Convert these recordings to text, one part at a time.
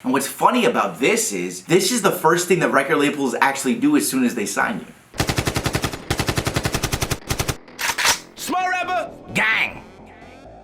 And what's funny about this is the first thing that record labels actually do as soon as they sign you. Small rapper gang.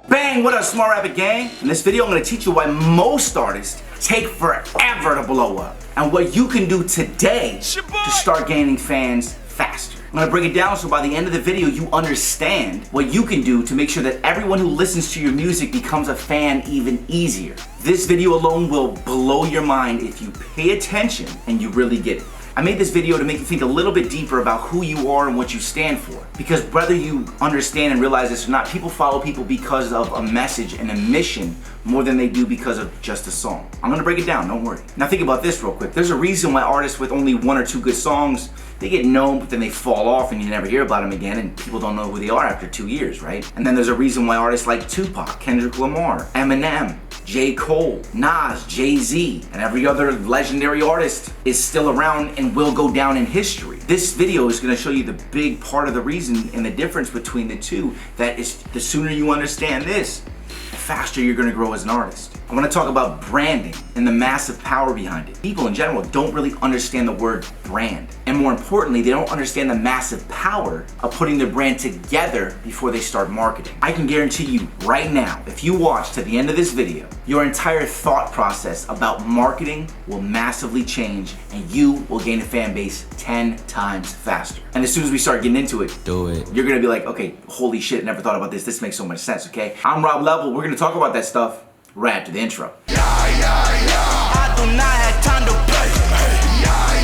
Bang, what up, Small Rapper gang? In this video I'm going to teach you why most artists take forever to blow up and what you can do today to start gaining fans faster. I'm going to break it down so by the end of the video you understand what you can do to make sure that everyone who listens to your music becomes a fan even easier. This video alone will blow your mind if you pay attention and you really get it. I made this video to make you think a little bit deeper about who you are and what you stand for. Because whether you understand and realize this or not, people follow people because of a message and a mission more than they do because of just a song. I'm gonna break it down, don't worry. Now think about this real quick. There's a reason why artists with only one or two good songs, they get known, but then they fall off and you never hear about them again and people don't know who they are after 2 years, right? And then there's a reason why artists like Tupac, Kenderick Lamar, Eminem, J. Cole, Nas, Jay-Z, and every other legendary artist is still around and will go down in history. This video is gonna show you the big part of the reason and the difference between the two. That is, the sooner you understand this, the faster you're gonna grow as an artist. I wanna talk about branding and the massive power behind it. People in general don't really understand the word brand. And more importantly, they don't understand the massive power of putting their brand together before they start marketing. I can guarantee you right now, if you watch to the end of this video, your entire thought process about marketing will massively change and you will gain a fan base 10 times faster. And as soon as we start getting into it, you're gonna be like, okay, holy shit, never thought about this. This makes so much sense, okay? I'm Rob Level. We're gonna talk about that stuff right after the intro. I do not have time to play.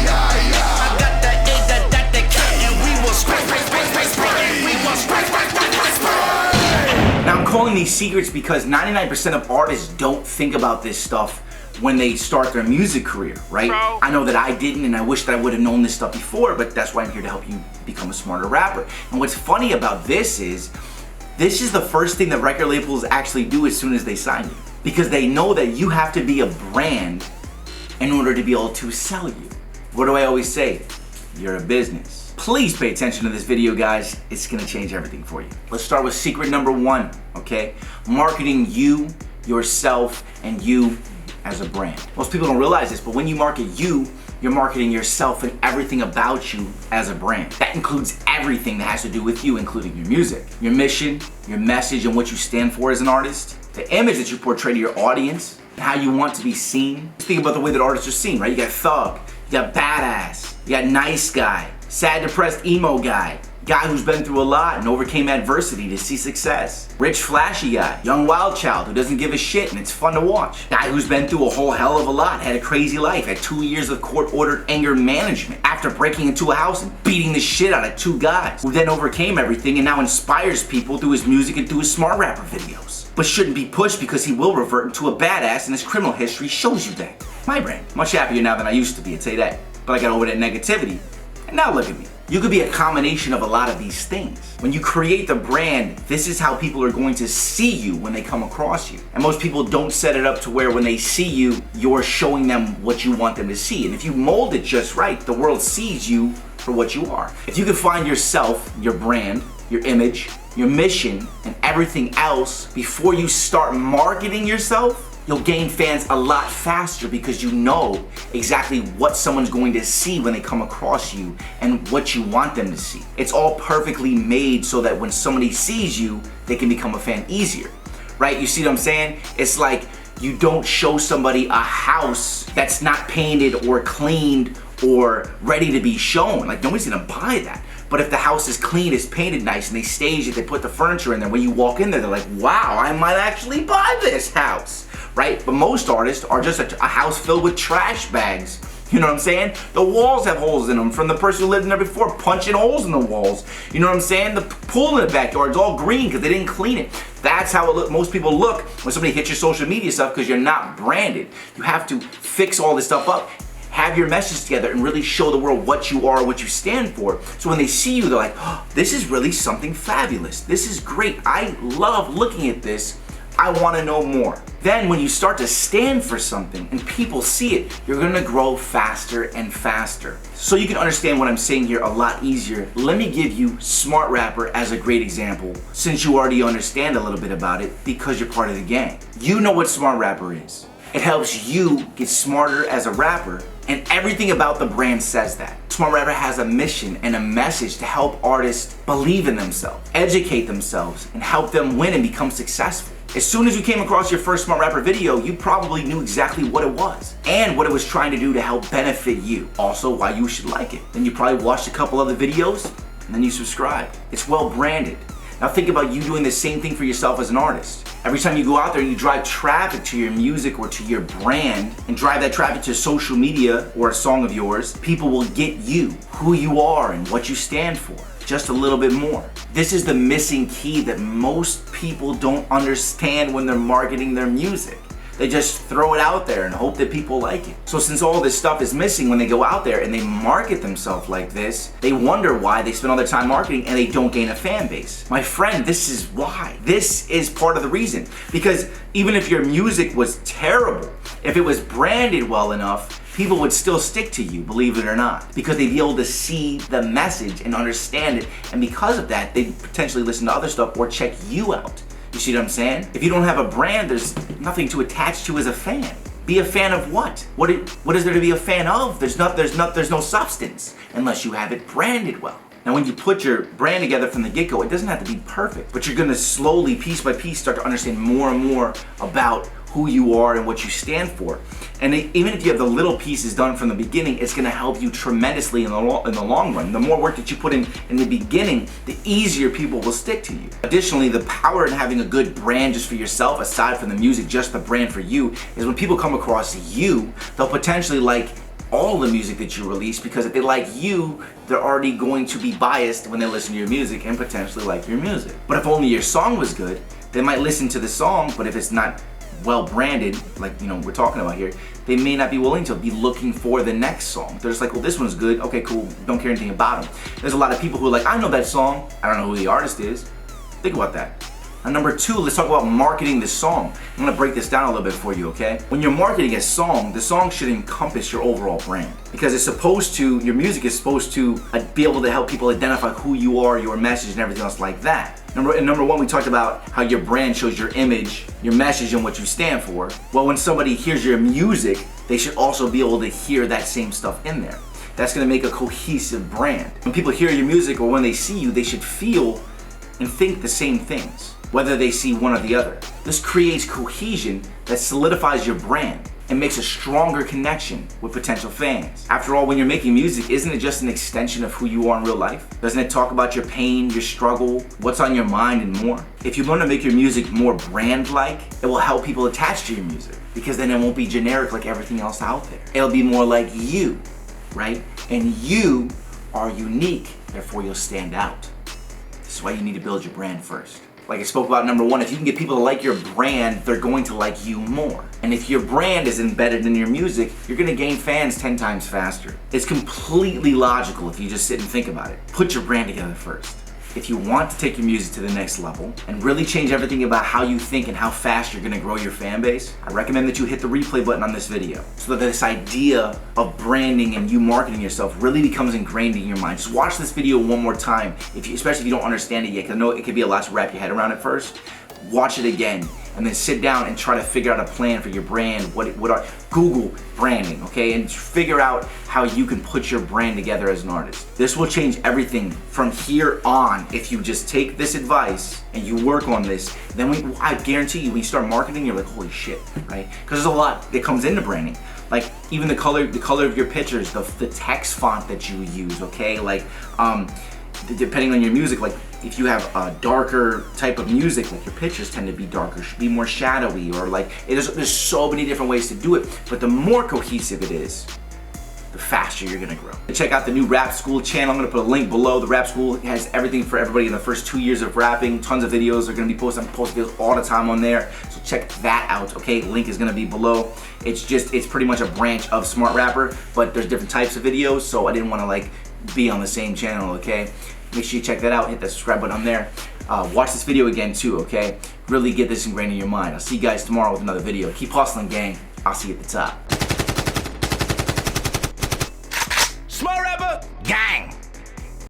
I got that egg that they can't, and we will spray. We will spray. Now I'm calling these secrets because 99% of artists don't think about this stuff when they start their music career, right? I know that I didn't and I wish that I would have known this stuff before, but that's why I'm here to help you become a smarter rapper. And what's funny about this is the first thing that record labels actually do as soon as they sign you. Because they know that you have to be a brand in order to be able to sell you. What do I always say? You're a business. Please pay attention to this video, guys. It's gonna change everything for you. Let's start with secret number one, okay? Marketing you, yourself, and you as a brand. Most people don't realize this, but when you market you, you're marketing yourself and everything about you as a brand. That includes everything that has to do with you, including your music, your mission, your message, and what you stand for as an artist, the image that you portray to your audience, and how you want to be seen. Think about the way that artists are seen, right? You got thug, you got badass, you got nice guy, sad, depressed, emo guy who's been through a lot and overcame adversity to see success. Rich, flashy guy, young wild child who doesn't give a shit and it's fun to watch. Guy who's been through a whole hell of a lot, had a crazy life, had 2 years of court-ordered anger management after breaking into a house and beating the shit out of 2 guys, who then overcame everything and now inspires people through his music and through his Smart Rapper videos. But shouldn't be pushed because he will revert into a badass and his criminal history shows you that. My brand, much happier now than I used to be, I'd say that. But I got over that negativity and now look at me. You could be a combination of a lot of these things. When you create the brand, this is how people are going to see you when they come across you. And most people don't set it up to where when they see you, you're showing them what you want them to see. And if you mold it just right, the world sees you for what you are. If you can find yourself, your brand, your image, your mission, and everything else before you start marketing yourself, you'll gain fans a lot faster because you know exactly what someone's going to see when they come across you and what you want them to see. It's all perfectly made so that when somebody sees you, they can become a fan easier, right? You see what I'm saying? It's like you don't show somebody a house that's not painted or cleaned or ready to be shown. Like, nobody's gonna buy that. But if the house is clean, it's painted nice, and they stage it, they put the furniture in there, when you walk in there, they're like, wow, I might actually buy this house, right? But most artists are just a house filled with trash bags. You know what I'm saying? The walls have holes in them from the person who lived in there before punching holes in the walls. You know what I'm saying? The pool in the backyard is all green because they didn't clean it. That's how most people look when somebody hits your social media stuff because you're not branded. You have to fix all this stuff up, have your message together, and really show the world what you are, what you stand for. So when they see you, they're like, oh, this is really something fabulous. This is great. I love looking at this. I want to know more. Then when you start to stand for something and people see it, you're gonna grow faster and faster. So you can understand what I'm saying here a lot easier, let me give you Smart Rapper as a great example, since you already understand a little bit about it because you're part of the gang. You know what Smart Rapper is. It helps you get smarter as a rapper, and everything about the brand says that. Smart Rapper has a mission and a message to help artists believe in themselves, educate themselves, and help them win and become successful. As soon as you came across your first Smart Rapper video, you probably knew exactly what it was and what it was trying to do to help benefit you. Also, why you should like it. Then you probably watched a couple other videos and then you subscribed. It's well branded. Now think about you doing the same thing for yourself as an artist. Every time you go out there and you drive traffic to your music or to your brand and drive that traffic to social media or a song of yours, people will get you, who you are and what you stand for, just a little bit more. This is the missing key that most people don't understand when they're marketing their music. They just throw it out there and hope that people like it. So since all this stuff is missing when they go out there and they market themselves like this, they wonder why they spend all their time marketing and they don't gain a fan base. My friend, this is why. This is part of the reason. Because even if your music was terrible, if it was branded well enough, people would still stick to you, believe it or not, because they'd be able to see the message and understand it. And because of that, they'd potentially listen to other stuff or check you out. You see what I'm saying? If you don't have a brand, there's nothing to attach to as a fan. Be a fan of what? What is there to be a fan of? There's no substance unless you have it branded well. Now when you put your brand together from the get-go, it doesn't have to be perfect, but you're gonna slowly, piece by piece, start to understand more and more about who you are and what you stand for. And even if you have the little pieces done from the beginning, it's gonna help you tremendously in the long run. The more work that you put in the beginning, the easier people will stick to you. Additionally, the power in having a good brand just for yourself, aside from the music, just the brand for you, is when people come across you, they'll potentially like all the music that you release, because if they like you, they're already going to be biased when they listen to your music and potentially like your music. But if only your song was good, they might listen to the song, but if it's not well branded, like we're talking about here, they may not be willing to be looking for the next song. They're just like, well, this one's good, okay, cool, don't care anything about them. There's a lot of people who are like, I know that song, I don't know who the artist is. Think about that. Now, number two, let's talk about marketing the song. I'm gonna break this down a little bit for you, okay? When you're marketing a song, the song should encompass your overall brand, because it's supposed to, your music is supposed to be able to help people identify who you are, your message, and everything else like that. Number one, we talked about how your brand shows your image, your message, and what you stand for. Well, when somebody hears your music, they should also be able to hear that same stuff in there. That's gonna make a cohesive brand. When people hear your music or when they see you, they should feel and think the same things, whether they see one or the other. This creates cohesion that solidifies your brand and makes a stronger connection with potential fans. After all, when you're making music, isn't it just an extension of who you are in real life? Doesn't it talk about your pain, your struggle, what's on your mind, and more? If you learn to make your music more brand-like, it will help people attach to your music, because then it won't be generic like everything else out there. It'll be more like you, right? And you are unique, therefore you'll stand out. This is why you need to build your brand first. Like I spoke about, number one, if you can get people to like your brand, they're going to like you more. And if your brand is embedded in your music, you're gonna gain fans 10 times faster. It's completely logical if you just sit and think about it. Put your brand together first. If you want to take your music to the next level and really change everything about how you think and how fast you're gonna grow your fan base, I recommend that you hit the replay button on this video so that this idea of branding and you marketing yourself really becomes ingrained in your mind. Just watch this video one more time, especially if you don't understand it yet, because I know it could be a lot to wrap your head around at first. Watch it again and then sit down and try to figure out a plan for your brand. Google branding, okay? And figure out how you can put your brand together as an artist. This will change everything from here on if you just take this advice and you work on this. Then I guarantee you, when you start marketing, you're like, holy shit, right? Because there's a lot that comes into branding. Like even the color of your pictures, the text font that you use, okay? Like depending on your music, like if you have a darker type of music, like your pictures tend to be darker, should be more shadowy, or like there's so many different ways to do it. But the more cohesive it is, the faster you're gonna grow. Check out the new Rap School channel. I'm gonna put a link below. The Rap School has everything for everybody in the first 2 years of rapping. Tons of videos are gonna be posted. I'm posting videos all the time on there. So check that out, okay? Link is gonna be below. It's pretty much a branch of Smart Rapper, but there's different types of videos, so I didn't wanna like be on the same channel, okay? Make sure you check that out, hit that subscribe button on there. Watch this video again too, okay? Really get this ingrained in your mind. I'll see you guys tomorrow with another video. Keep hustling, gang. I'll see you at the top.